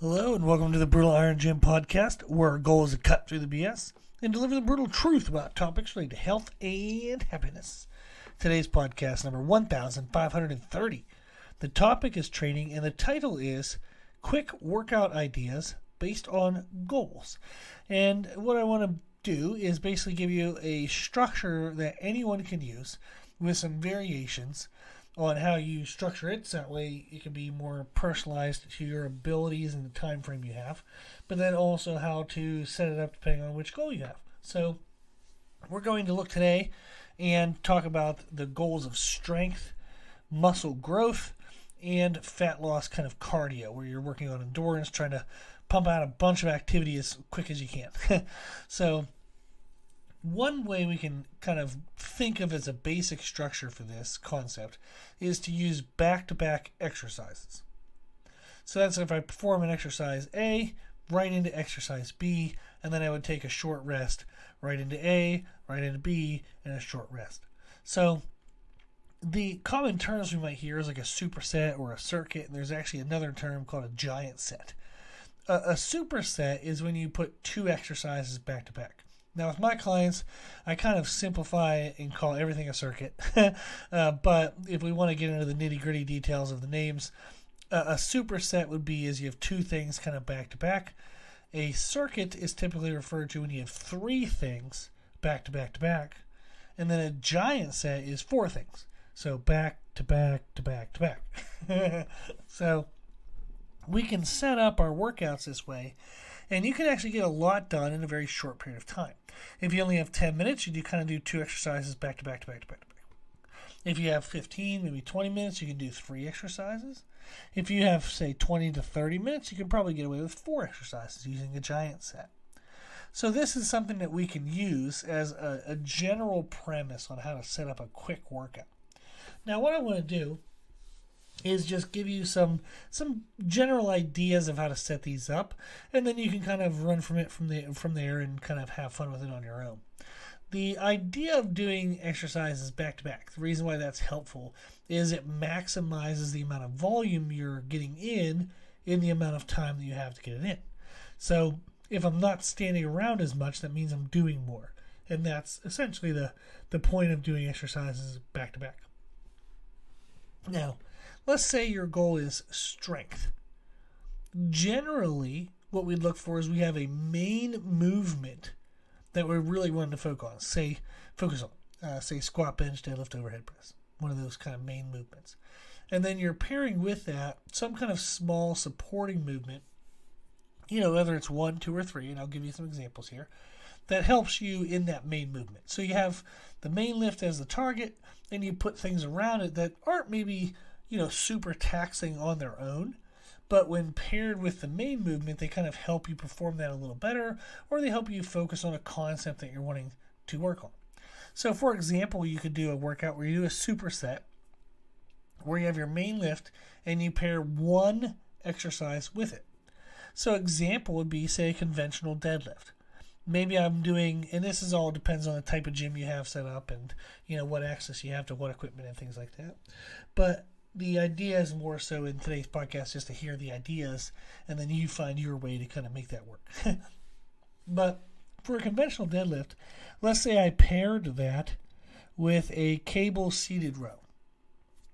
Hello and welcome to the Brutal Iron Gym podcast, where our goal is to cut through the BS and deliver the brutal truth about topics related to health and happiness. Today's podcast number 1530. The topic is training and the title is Quick Workout Ideas Based on Goals. And what I want to do is basically give you a structure that anyone can use with some variations on how you structure it, so that way it can be more personalized to your abilities and the time frame you have, but then also how to set it up depending on which goal you have. So we're going to look today and talk about the goals of strength, muscle growth, and fat loss kind of cardio, where you're working on endurance, trying to pump out a bunch of activity as quick as you can. So one way we can kind of think of as a basic structure for this concept is to use back-to-back exercises. So that's if I perform an exercise A, right into exercise B, and then I would take a short rest, right into A, right into B, and a short rest. So the common terms we might hear is like a superset or a circuit, and there's actually another term called a giant set. A superset is when you put two exercises back to back. Now, with my clients, I kind of simplify and call everything a circuit. But if we want to get into the nitty-gritty details of the names, a superset would be as you have two things kind of back to back. A circuit is typically referred to when you have three things back to back to back. And then a giant set is four things. So back to back to back to back. So we can set up our workouts this way, and you can actually get a lot done in a very short period of time. If you only have 10 minutes, you kind of do two exercises back to back to back to back to back. If you have 15, maybe 20 minutes, you can do three exercises. If you have, say, 20 to 30 minutes, you can probably get away with four exercises using a giant set. So this is something that we can use as a general premise on how to set up a quick workout. Now, what I want to do is just give you some general ideas of how to set these up, and then you can kind of run from there and kind of have fun with it on your own. The idea of doing exercises back to back, the reason why that's helpful is it maximizes the amount of volume you're getting in the amount of time that you have to get it in. So if I'm not standing around as much, that means I'm doing more, and that's essentially the point of doing exercises back to back. Now, let's say your goal is strength. Generally, what we'd look for is we have a main movement that we really want to focus on. Say squat, bench, deadlift, overhead press. One of those kind of main movements. And then you're pairing with that some kind of small supporting movement, whether it's 1, 2, or 3, and I'll give you some examples here, that helps you in that main movement. So you have the main lift as the target, and you put things around it that aren't maybe super taxing on their own, but when paired with the main movement, they kind of help you perform that a little better, or they help you focus on a concept that you're wanting to work on. So for example, you could do a workout where you do a superset, where you have your main lift and you pair one exercise with it. So example would be, say, a conventional deadlift. Maybe I'm doing, and this is all depends on the type of gym you have set up and what access you have to what equipment and things like that. But the idea is more so in today's podcast just to hear the ideas, and then you find your way to kind of make that work. But for a conventional deadlift, let's say I paired that with a cable seated row.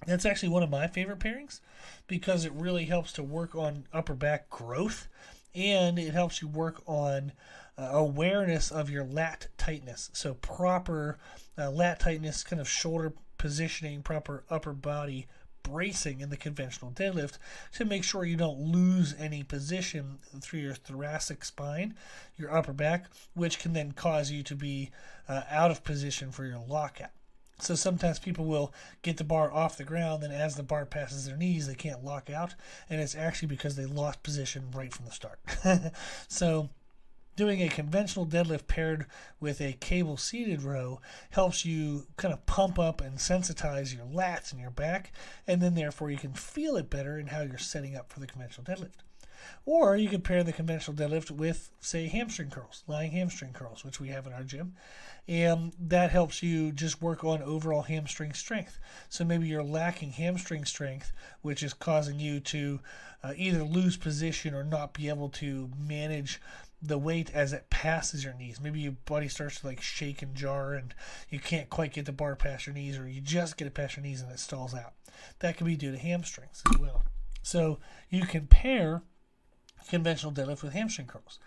That's actually one of my favorite pairings because it really helps to work on upper back growth, and it helps you work on awareness of your lat tightness. So proper lat tightness, kind of shoulder positioning, proper upper body bracing in the conventional deadlift to make sure you don't lose any position through your thoracic spine, your upper back, which can then cause you to be out of position for your lockout. So sometimes people will get the bar off the ground, and as the bar passes their knees, they can't lock out, and it's actually because they lost position right from the start. So doing a conventional deadlift paired with a cable seated row helps you kind of pump up and sensitize your lats and your back, and then therefore you can feel it better in how you're setting up for the conventional deadlift. Or you could pair the conventional deadlift with, say, hamstring curls, lying hamstring curls, which we have in our gym. And that helps you just work on overall hamstring strength. So maybe you're lacking hamstring strength, which is causing you to either lose position or not be able to manage the weight as it passes your knees. Maybe your body starts to like shake and jar and you can't quite get the bar past your knees, or you just get it past your knees and it stalls out. That can be due to hamstrings as well. So you can pair conventional deadlift with hamstring curls.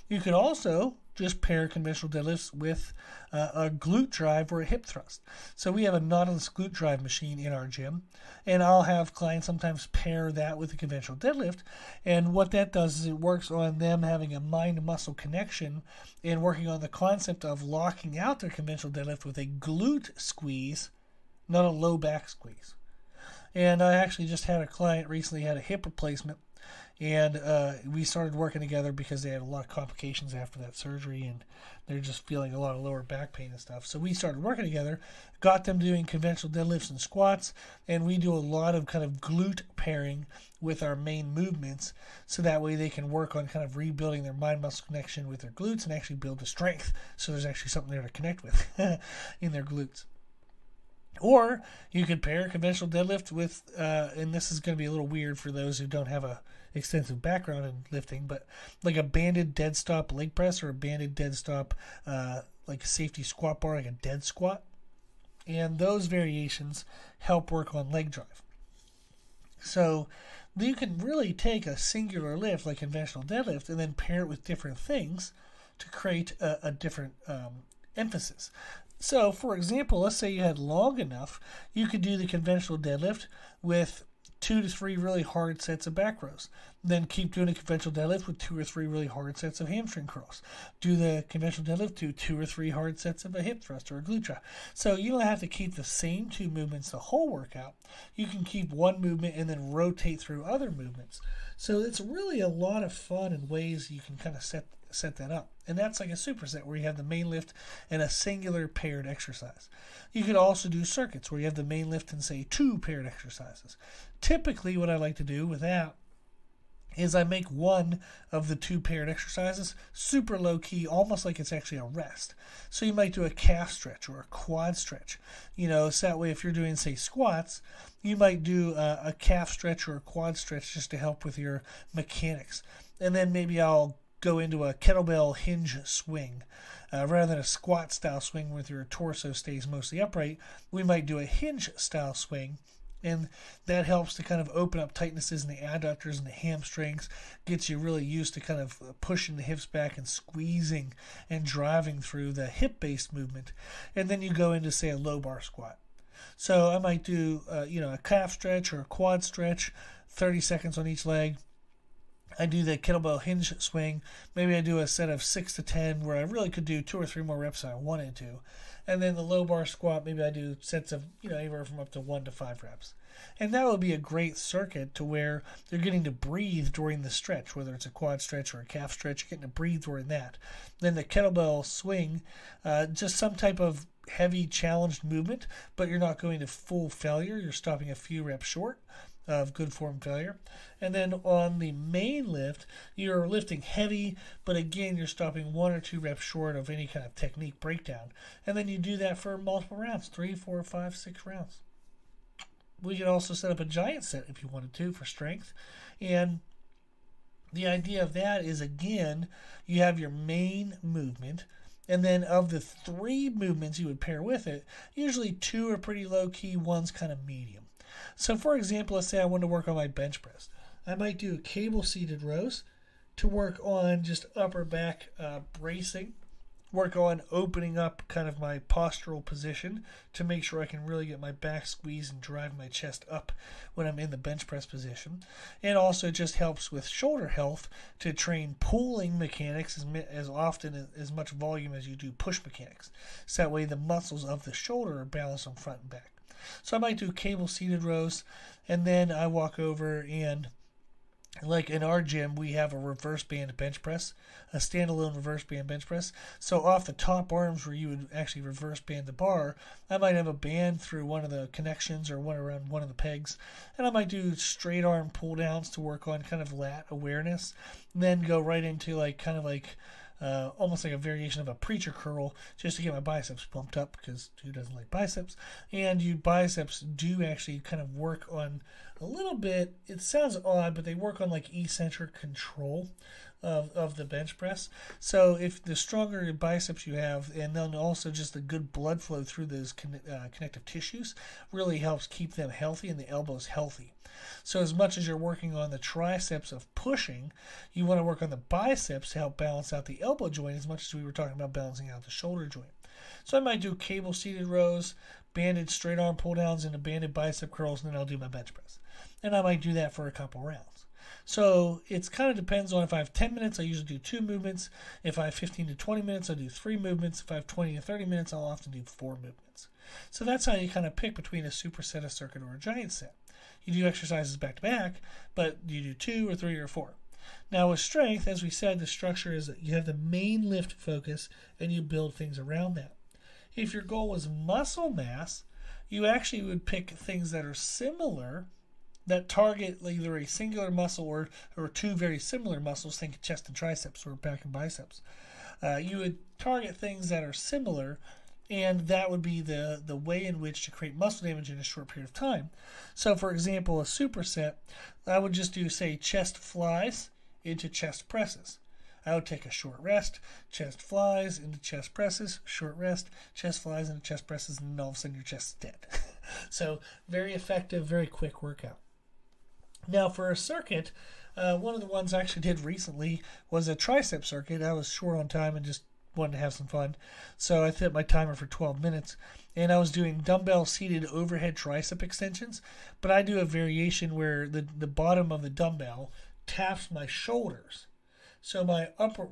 You could also just pair conventional deadlifts with a glute drive or a hip thrust. So we have a Nautilus glute drive machine in our gym, and I'll have clients sometimes pair that with a conventional deadlift. And what that does is it works on them having a mind-muscle connection and working on the concept of locking out their conventional deadlift with a glute squeeze, not a low back squeeze. And I actually just had a client recently had a hip replacement, and we started working together because they had a lot of complications after that surgery, and they're just feeling a lot of lower back pain and stuff. So we started working together, got them doing conventional deadlifts and squats, and we do a lot of kind of glute pairing with our main movements, so that way they can work on kind of rebuilding their mind-muscle connection with their glutes and actually build the strength, so there's actually something there to connect with in their glutes. Or you could pair conventional deadlift with, and this is going to be a little weird for those who don't have a extensive background in lifting, but like a banded dead stop leg press or a banded dead stop like a safety squat bar, like a dead squat. And those variations help work on leg drive. So you can really take a singular lift like conventional deadlift and then pair it with different things to create a different emphasis. So, for example, let's say you had long enough, you could do the conventional deadlift with 2 to 3 really hard sets of back rows. Then keep doing a conventional deadlift with 2 or 3 really hard sets of hamstring curls. Do the conventional deadlift, do 2 or 3 hard sets of a hip thrust or a glute drive. So you don't have to keep the same 2 movements the whole workout. You can keep one movement and then rotate through other movements. So it's really a lot of fun and ways you can kind of set that up. And that's like a superset where you have the main lift and a singular paired exercise. You could also do circuits where you have the main lift and say 2 paired exercises. Typically what I like to do with that is I make one of the 2 paired exercises super low key, almost like it's actually a rest. So you might do a calf stretch or a quad stretch. So that way if you're doing, say, squats, you might do a calf stretch or a quad stretch just to help with your mechanics. And then maybe I'll go into a kettlebell hinge swing. Rather than a squat style swing where your torso stays mostly upright, we might do a hinge style swing, and that helps to kind of open up tightnesses in the adductors and the hamstrings, gets you really used to kind of pushing the hips back and squeezing and driving through the hip-based movement. And then you go into, say, a low bar squat. So I might do a calf stretch or a quad stretch, 30 seconds on each leg. I do the kettlebell hinge swing. Maybe I do a set of 6 to 10 where I really could do 2 or 3 more reps than I wanted to. And then the low bar squat, maybe I do sets of anywhere from up to 1 to 5 reps. And that would be a great circuit to where they're getting to breathe during the stretch, whether it's a quad stretch or a calf stretch, you're getting to breathe during that. Then the kettlebell swing, just some type of heavy challenged movement, but you're not going to full failure. You're stopping a few reps short of good form failure. And then on the main lift, you're lifting heavy, but again, you're stopping 1 or 2 reps short of any kind of technique breakdown. And then you do that for multiple rounds, 3, 4, 5, 6 rounds. We could also set up a giant set if you wanted to for strength. And the idea of that is, again, you have your main movement, and then of the 3 movements you would pair with it, usually 2 are pretty low-key, 1's kind of medium. So, for example, let's say I want to work on my bench press. I might do cable-seated rows to work on just upper back bracing, work on opening up kind of my postural position to make sure I can really get my back squeezed and drive my chest up when I'm in the bench press position. And also just helps with shoulder health to train pulling mechanics as often as much volume as you do push mechanics. So that way the muscles of the shoulder are balanced on front and back. So I might do cable seated rows, and then I walk over and Like in our gym, we have a reverse band bench press, a standalone reverse band bench press. So off the top arms where you would actually reverse band the bar, I might have a band through one of the connections or one around one of the pegs. And I might do straight arm pull downs to work on kind of lat awareness. Then go right into almost like a variation of a preacher curl just to get my biceps pumped up, because who doesn't like biceps? And you biceps do actually kind of work on a little bit, it sounds odd, but they work on like eccentric control of the bench press. So if the stronger biceps you have, and then also just the good blood flow through those connective tissues really helps keep them healthy and the elbows healthy. So as much as you're working on the triceps of pushing, you want to work on the biceps to help balance out the elbow joint as much as we were talking about balancing out the shoulder joint. So I might do cable seated rows, banded straight arm pull downs, and banded bicep curls, and then I'll do my bench press. And I might do that for a couple rounds. So it kind of depends on if I have 10 minutes, I usually do 2 movements. If I have 15 to 20 minutes, I'll do 3 movements. If I have 20 to 30 minutes, I'll often do 4 movements. So that's how you kind of pick between a superset, a circuit, or a giant set. You do exercises back to back, but you do 2 or 3 or 4. Now with strength, as we said, the structure is that you have the main lift focus and you build things around that. If your goal was muscle mass, you actually would pick things that are similar, that target either a singular muscle or 2 very similar muscles, think chest and triceps or back and biceps. You would target things that are similar, and that would be the way in which to create muscle damage in a short period of time. So for example, a superset, I would just do, say, chest flies into chest presses. I would take a short rest, chest flies into chest presses, short rest, chest flies into chest presses, and then all of a sudden your chest is dead. So very effective, very quick workout. Now for a circuit, one of the ones I actually did recently was a tricep circuit. I was short on time and just wanted to have some fun. So I set my timer for 12 minutes, and I was doing dumbbell seated overhead tricep extensions, but I do a variation where the bottom of the dumbbell taps my shoulders. So my upper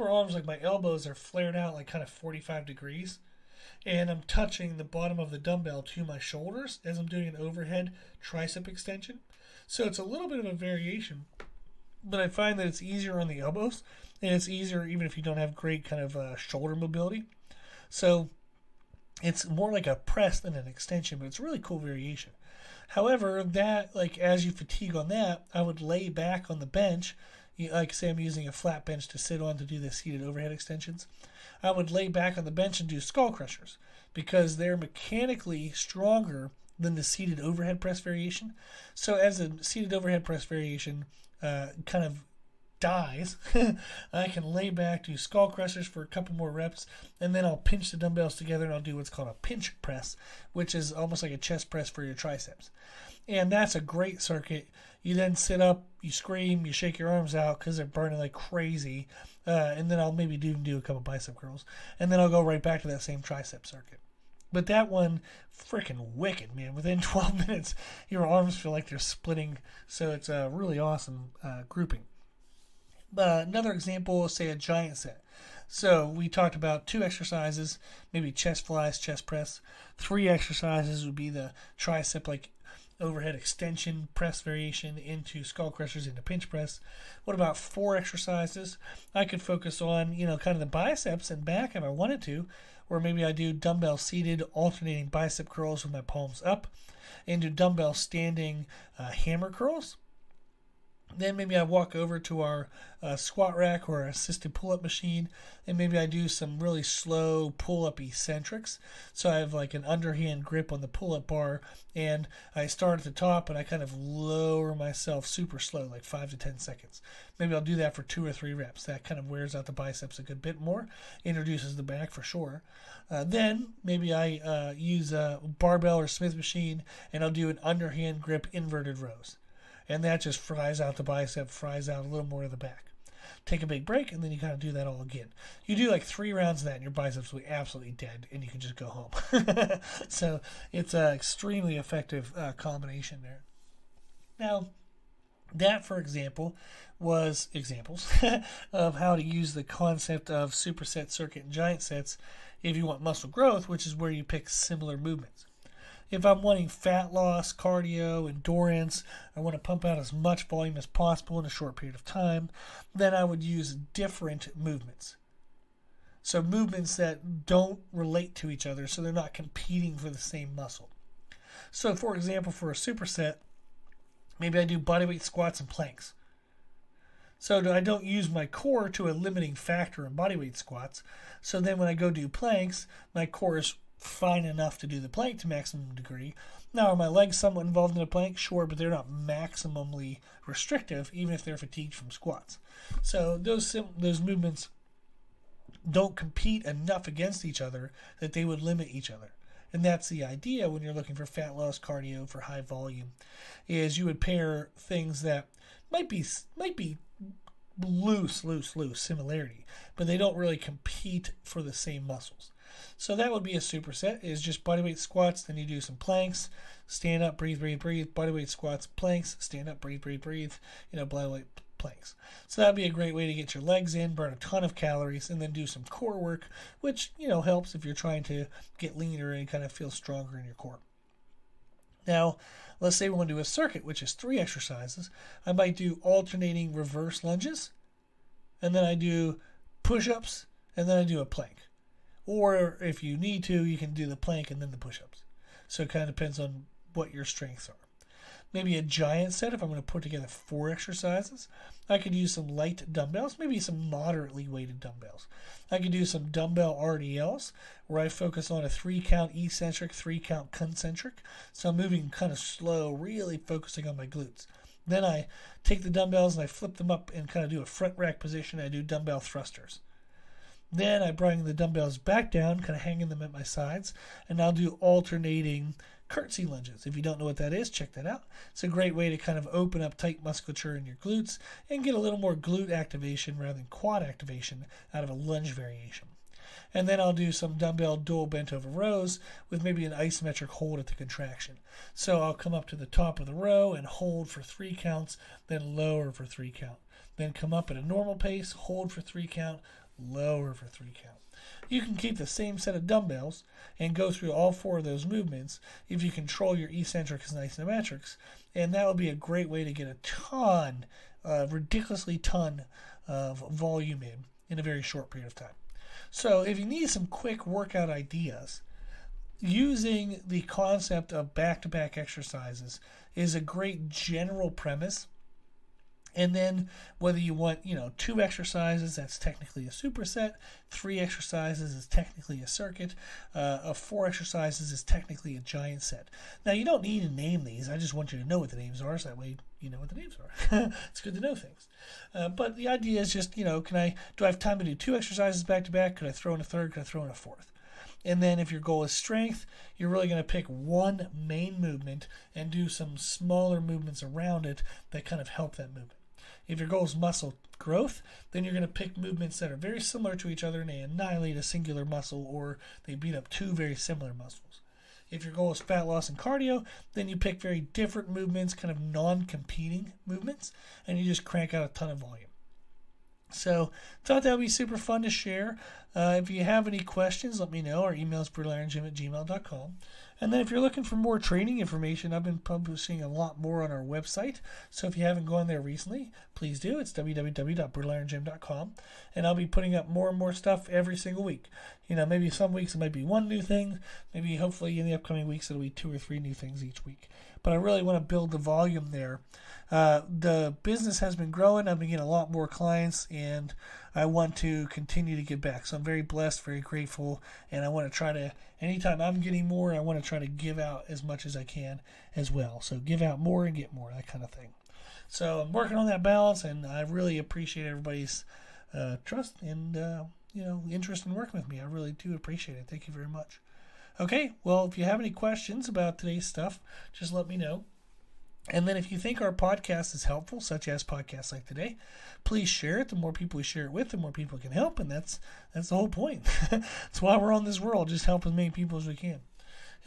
arms, like my elbows, are flared out like kind of 45 degrees, and I'm touching the bottom of the dumbbell to my shoulders as I'm doing an overhead tricep extension. So it's a little bit of a variation, but I find that it's easier on the elbows, and it's easier even if you don't have great kind of shoulder mobility. So it's more like a press than an extension, but it's a really cool variation. However, that, like, as you fatigue on that, I would lay back on the bench. Like say I'm using a flat bench to sit on to do the seated overhead extensions. I would lay back on the bench and do skull crushers because they're mechanically stronger than the seated overhead press variation. So as the seated overhead press variation kind of dies, I can lay back, do skull crushers for a couple more reps, and then I'll pinch the dumbbells together and I'll do what's called a pinch press, which is almost like a chest press for your triceps. And that's a great circuit. You then sit up, you scream, you shake your arms out because they're burning like crazy, and then I'll maybe do a couple bicep curls, and then I'll go right back to that same tricep circuit. But that one, freaking wicked, man. Within 12 minutes, your arms feel like they're splitting, so it's a really awesome grouping. Another example, say a giant set. So we talked about 2 exercises, maybe chest flies, chest press. 3 exercises would be the tricep, like overhead extension press variation into skull crushers into pinch press. What about 4 exercises? I could focus on, kind of the biceps and back if I wanted to, or maybe I do dumbbell seated alternating bicep curls with my palms up, and do dumbbell standing hammer curls. Then maybe I walk over to our squat rack or assisted pull-up machine, and maybe I do some really slow pull-up eccentrics. So I have like an underhand grip on the pull-up bar, and I start at the top and I kind of lower myself super slow, like 5 to 10 seconds. Maybe I'll do that for 2 or 3 reps. That kind of wears out the biceps a good bit more, introduces the back for sure. Then maybe I use a barbell or Smith machine, and I'll do an underhand grip inverted rows. And that just fries out the bicep, fries out a little more of the back. Take a big break, and then you kind of do that all again. You do like 3 rounds of that, and your biceps will be absolutely dead, and you can just go home. So it's an extremely effective combination there. Now, that, for example, was examples of how to use the concept of superset, circuit, and giant sets if you want muscle growth, which is where you pick similar movements. If I'm wanting fat loss, cardio, endurance, I want to pump out as much volume as possible in a short period of time, then I would use different movements. So movements that don't relate to each other, so they're not competing for the same muscle. So for example, for a superset, maybe I do bodyweight squats and planks. So I don't use my core to a limiting factor in bodyweight squats. So then when I go do planks, my core is fine enough to do the plank to maximum degree. Now, are my legs somewhat involved in a plank? Sure, but they're not maximally restrictive, even if they're fatigued from squats. So those movements don't compete enough against each other that they would limit each other. And that's the idea when you're looking for fat loss cardio for high volume, is you would pair things that might be loose similarity, but they don't really compete for the same muscles. So that would be a superset, is just bodyweight squats, then you do some planks, stand up, breathe, bodyweight squats, planks, stand up, breathe, bodyweight planks. So that would be a great way to get your legs in, burn a ton of calories, and then do some core work, which, helps if you're trying to get leaner and kind of feel stronger in your core. Now, let's say we want to do a circuit, which is 3 exercises. I might do alternating reverse lunges, and then I do push-ups, and then I do a plank. Or if you need to, you can do the plank and then the push-ups. So it kind of depends on what your strengths are. Maybe a giant set, if I'm going to put together 4 exercises, I could use some light dumbbells, maybe some moderately weighted dumbbells. I could do some dumbbell RDLs, where I focus on a 3-count eccentric, 3-count concentric. So I'm moving kind of slow, really focusing on my glutes. Then I take the dumbbells and I flip them up and kind of do a front rack position. I do dumbbell thrusters. Then I bring the dumbbells back down, kind of hanging them at my sides, and I'll do alternating curtsy lunges. If you don't know what that is, check that out. It's a great way to kind of open up tight musculature in your glutes and get a little more glute activation rather than quad activation out of a lunge variation. And then I'll do some dumbbell dual bent over rows with maybe an isometric hold at the contraction. So I'll come up to the top of the row and hold for 3 counts, then lower for 3 count. Then come up at a normal pace, hold for 3 count, lower for 3 count. You can keep the same set of dumbbells and go through all 4 of those movements if you control your eccentrics and isometrics, and that would be a great way to get a ton, ridiculously ton of volume in a very short period of time. So if you need some quick workout ideas, using the concept of back-to-back exercises is a great general premise. And then whether you want, 2 exercises, that's technically a superset. 3 exercises is technically a circuit. 4 exercises is technically a giant set. Now, you don't need to name these. I just want you to know what the names are, so that way you know what the names are. It's good to know things. But the idea is just, do I have time to do 2 exercises back to back? Could I throw in a third? Could I throw in a fourth? And then if your goal is strength, you're really going to pick one main movement and do some smaller movements around it that kind of help that movement. If your goal is muscle growth, then you're going to pick movements that are very similar to each other and they annihilate a singular muscle, or they beat up 2 very similar muscles. If your goal is fat loss and cardio, then you pick very different movements, kind of non-competing movements, and you just crank out a ton of volume. So thought that would be super fun to share. If you have any questions, let me know. Our email is brutalirongym@gmail.com. And then if you're looking for more training information, I've been publishing a lot more on our website. So if you haven't gone there recently, please do. It's www.brutalirongym.com. And I'll be putting up more and more stuff every single week. Maybe some weeks it might be 1 new thing. Maybe hopefully in the upcoming weeks it'll be 2 or 3 new things each week. But I really want to build the volume there. The business has been growing. I've been getting a lot more clients, and I want to continue to give back. So I'm very blessed, very grateful, and I want to try to, anytime I'm getting more, I want to try to give out as much as I can as well. So give out more and get more, that kind of thing. So I'm working on that balance, and I really appreciate everybody's trust and interest in working with me. I really do appreciate it. Thank you very much. Okay, well, if you have any questions about today's stuff, just let me know. And then if you think our podcast is helpful, such as podcasts like today, please share it. The more people we share it with, the more people can help, and that's the whole point. That's why we're on this world, just help as many people as we can.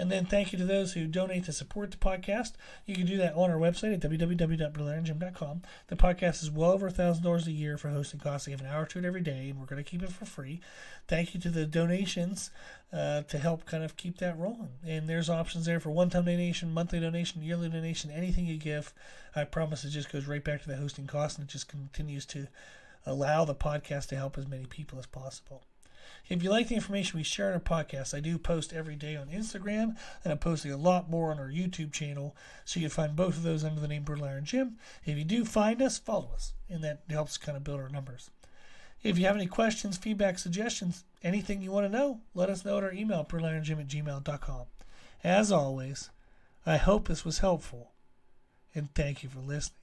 And then thank you to those who donate to support the podcast. You can do that on our website at www.brutalirongym.com. The podcast is well over $1,000 a year for hosting costs. We have an hour to it every day, and we're going to keep it for free. Thank you to the donations to help kind of keep that rolling. And there's options there for one-time donation, monthly donation, yearly donation, anything you give. I promise it just goes right back to the hosting cost, and it just continues to allow the podcast to help as many people as possible. If you like the information we share on our podcast, I do post every day on Instagram, and I'm posting a lot more on our YouTube channel, so you can find both of those under the name Brutal Iron Gym. If you do find us, follow us, and that helps kind of build our numbers. If you have any questions, feedback, suggestions, anything you want to know, let us know at our email, brutalirongym@gmail.com. As always, I hope this was helpful, and thank you for listening.